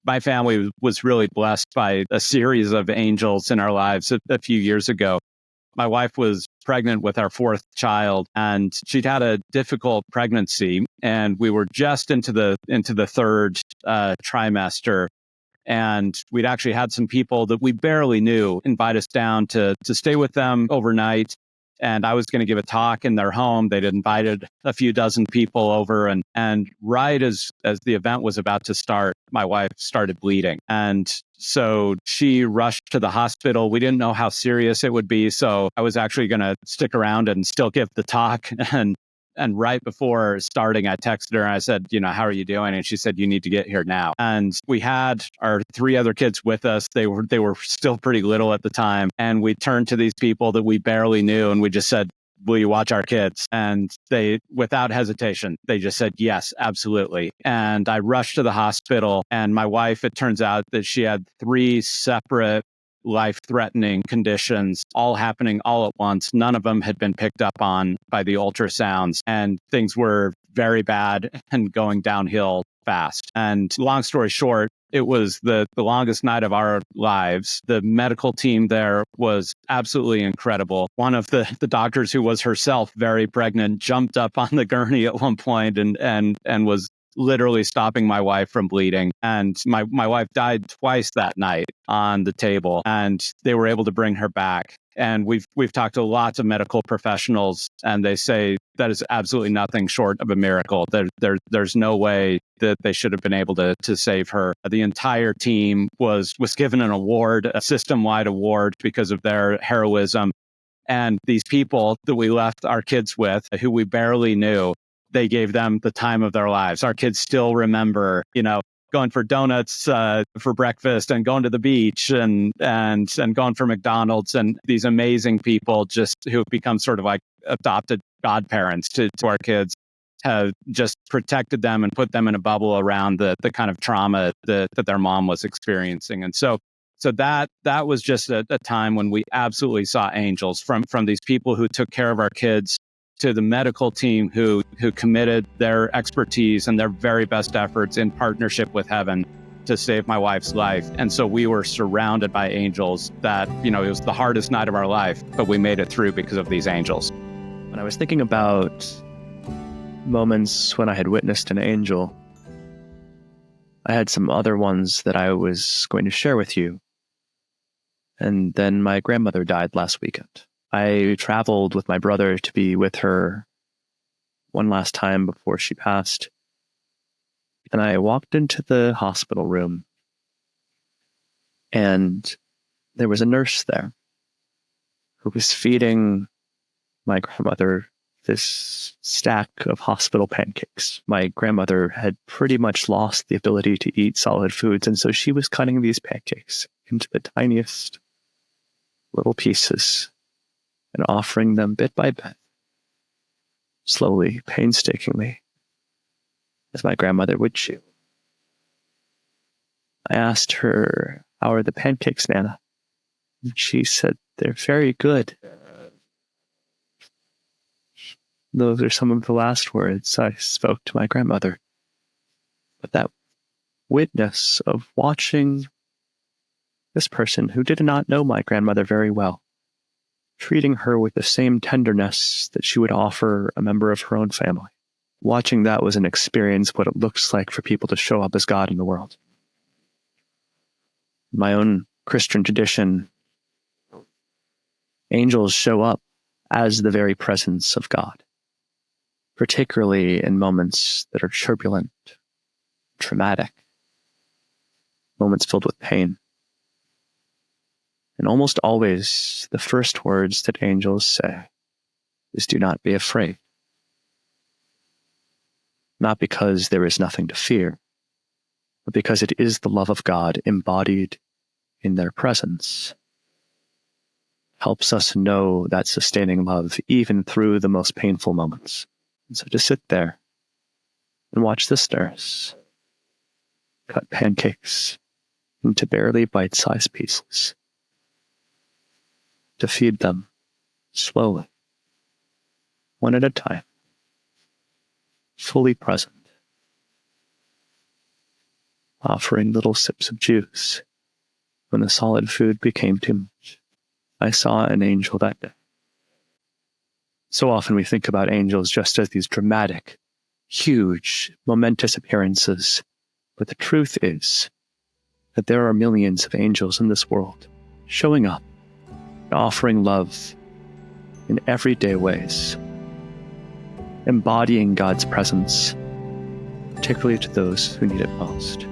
my family was really blessed by a series of angels in our lives a few years ago. My wife was pregnant with our fourth child, and she'd had a difficult pregnancy, and we were just into the third trimester. And we'd actually had some people that we barely knew invite us down to stay with them overnight. And I was going to give a talk in their home. They'd invited a few dozen people over. And right as the event was about to start, my wife started bleeding. And so she rushed to the hospital. We didn't know how serious it would be. So I was actually going to stick around and still give the talk. And right before starting, I texted her and I said, how are you doing? And she said, you need to get here now. And we had our three other kids with us. They were still pretty little at the time. And we turned to these people that we barely knew and we just said, will you watch our kids? And they, without hesitation, they just said, yes, absolutely. And I rushed to the hospital, and my wife, it turns out that she had three separate life-threatening conditions all happening all at once. None of them had been picked up on by the ultrasounds, and things were very bad and going downhill fast. And long story short, it was the longest night of our lives. The medical team there was absolutely incredible. One of the doctors, who was herself very pregnant, jumped up on the gurney at one point and was literally stopping my wife from bleeding. And my wife died twice that night on the table, and they were able to bring her back. And we've talked to lots of medical professionals, and they say that is absolutely nothing short of a miracle. There's no way that they should have been able to save her. The entire team was given an award, a system-wide award, because of their heroism. And these people that we left our kids with, who we barely knew, they gave them the time of their lives. Our kids still remember, going for donuts for breakfast and going to the beach and going for McDonald's, and these amazing people just who have become sort of like adopted godparents to our kids have just protected them and put them in a bubble around the kind of trauma that their mom was experiencing. And so that was just a time when we absolutely saw angels from these people who took care of our kids, to the medical team who committed their expertise and their very best efforts in partnership with heaven to save my wife's life. And so we were surrounded by angels that, it was the hardest night of our life, but we made it through because of these angels. When I was thinking about moments when I had witnessed an angel, I had some other ones that I was going to share with you. And then my grandmother died last weekend. I traveled with my brother to be with her one last time before she passed. And I walked into the hospital room, and there was a nurse there who was feeding my grandmother this stack of hospital pancakes. My grandmother had pretty much lost the ability to eat solid foods, and so she was cutting these pancakes into the tiniest little pieces and offering them bit by bit, slowly, painstakingly, as my grandmother would chew. I asked her, "How are the pancakes, Nana?" And she said, "They're very good." Those are some of the last words I spoke to my grandmother. But that witness of watching this person who did not know my grandmother very well, treating her with the same tenderness that she would offer a member of her own family. Watching that was an experience, what it looks like for people to show up as God in the world. In my own Christian tradition, angels show up as the very presence of God, particularly in moments that are turbulent, traumatic, moments filled with pain. And almost always, the first words that angels say is, "Do not be afraid." Not because there is nothing to fear, but because it is the love of God embodied in their presence. Helps us know that sustaining love even through the most painful moments. And so to sit there and watch this nurse cut pancakes into barely bite-sized pieces, to feed them slowly, one at a time, fully present, offering little sips of juice when the solid food became too much. I saw an angel that day. So often we think about angels just as these dramatic, huge, momentous appearances, but the truth is that there are millions of angels in this world showing up and offering love in everyday ways, embodying God's presence, particularly to those who need it most.